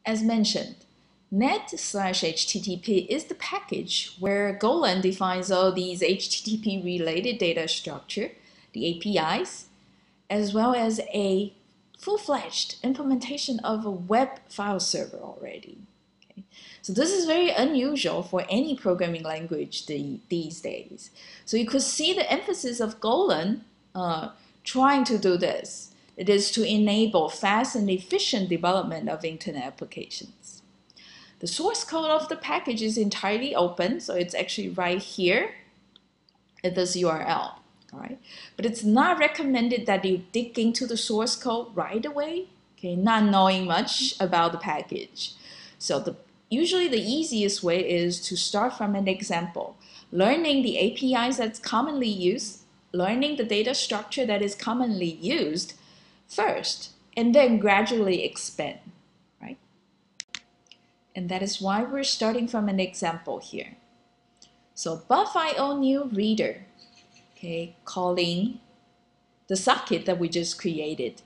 As mentioned, net/HTTP is the package where Golang defines all these HTTP-related data structure, the APIs, as well as a full-fledged implementation of a web file server already. Okay? So this is very unusual for any programming language these days. So you could see the emphasis of Golang trying to do this. It is to enable fast and efficient development of internet applications. The source code of the package is entirely open, so it's actually right here at this URL. All right, but it's not recommended that you dig into the source code right away, okay, not knowing much about the package. So usually the easiest way is to start from an example, learning the APIs that's commonly used, learning the data structure that is commonly used first, and then gradually expand, right? And that is why we're starting from an example here. So buff.io new reader, okay, calling the socket that we just created.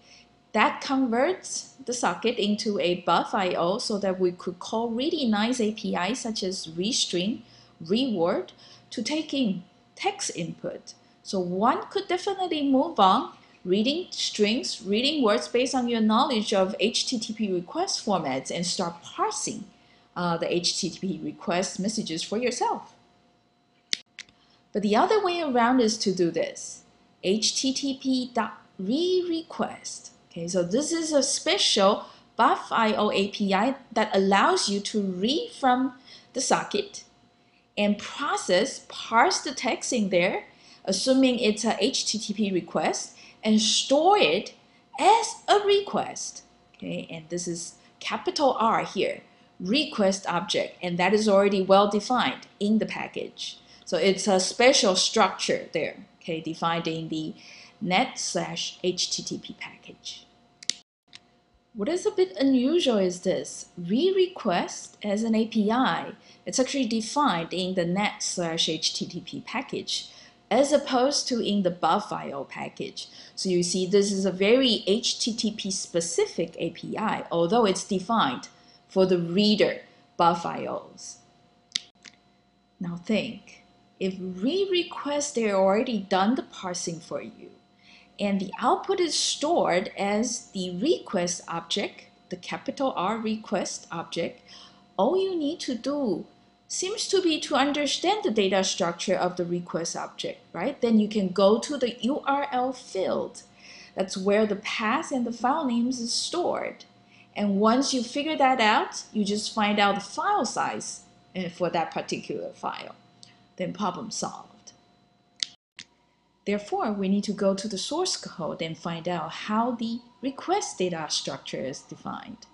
That converts the socket into a buff.io so that we could call really nice APIs such as restring, reword to take in text input. So one could definitely move on reading strings, reading words based on your knowledge of HTTP request formats and start parsing the HTTP request messages for yourself. But the other way around is to do this. http.rerequest. Okay, so this is a special buff.io API that allows you to read from the socket and parse the text in there, assuming it's a HTTP request, and store it as a request. Okay, and this is capital R here, request object, and that is already well defined in the package. So it's a special structure there, okay, defined in the net/HTTP package. What is a bit unusual is this, re-request as an API, it's actually defined in the net/HTTP package as opposed to in the buff.io package. So you see this is a very HTTP specific API, although it's defined for the reader buff.ios. Now think, if re-request, they're already done the parsing for you, and the output is stored as the request object, the capital R request object, all you need to do seems to be to understand the data structure of the request object, right? Then you can go to the URL field. That's where the path and the file names is stored. And once you figure that out, you just find out the file size for that particular file. Then problem solved. Therefore, we need to go to the source code and find out how the request data structure is defined.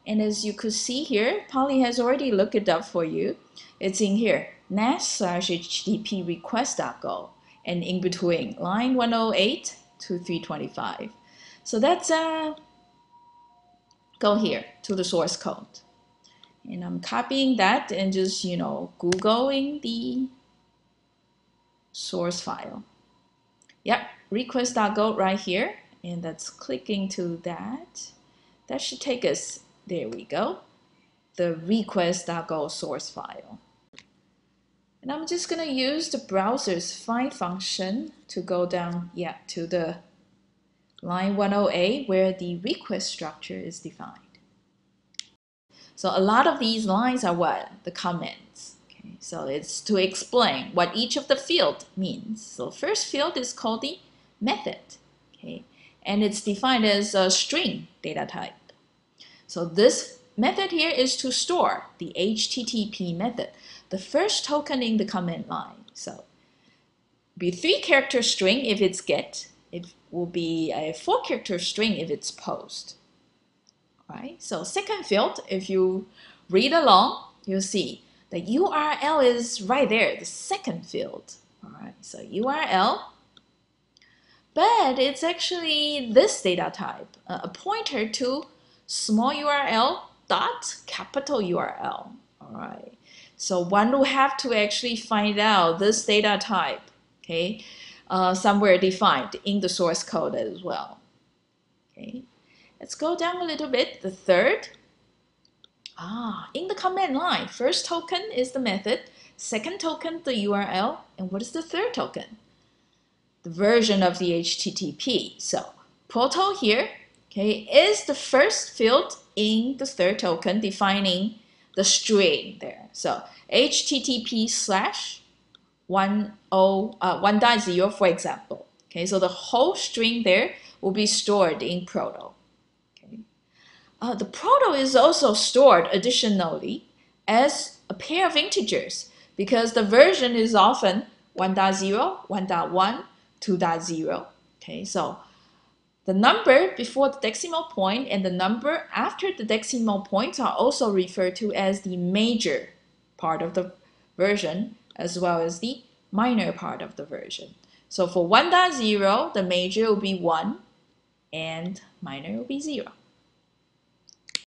And as you could see here, Polly has already looked it up for you. It's in here, net/HTTP request.go, and in between, line 108 to 325. So that's go here to the source code. And I'm copying that and just, Googling the source file. Yep, request.go right here. And that's clicking to that. That should take us, there we go, the request.go source file. And I'm just going to use the browser's find function to go down, to the line 108 where the request structure is defined. So a lot of these lines are what? The comments. Okay, so it's to explain what each of the field means. So first field is called the method. Okay, and it's defined as a string data type. So this method here is to store the HTTP method, the first token in the command line. So be 3-character string if it's get. It will be a 4-character string if it's post. Right? So second field, if you read along, you'll see the URL is right there, the second field. All right, so URL, but it's actually this data type, a pointer to small URL dot capital URL. All right, so one will have to actually find out this data type, okay, somewhere defined in the source code as well. Okay. Let's go down a little bit. The third In the command line, first token is the method, second token the URL, and what is the third token? The version of the HTTP. So proto here, okay, is the first field in the third token defining the string there. So HTTP slash 1.0, for example. Okay, so the whole string there will be stored in proto. Okay. The proto is also stored additionally as a pair of integers because the version is often 1.0, 1.1, 2.0. Okay, so the number before the decimal point and the number after the decimal point are also referred to as the major part of the version as well as the minor part of the version. So for 1.0, the major will be 1 and minor will be 0.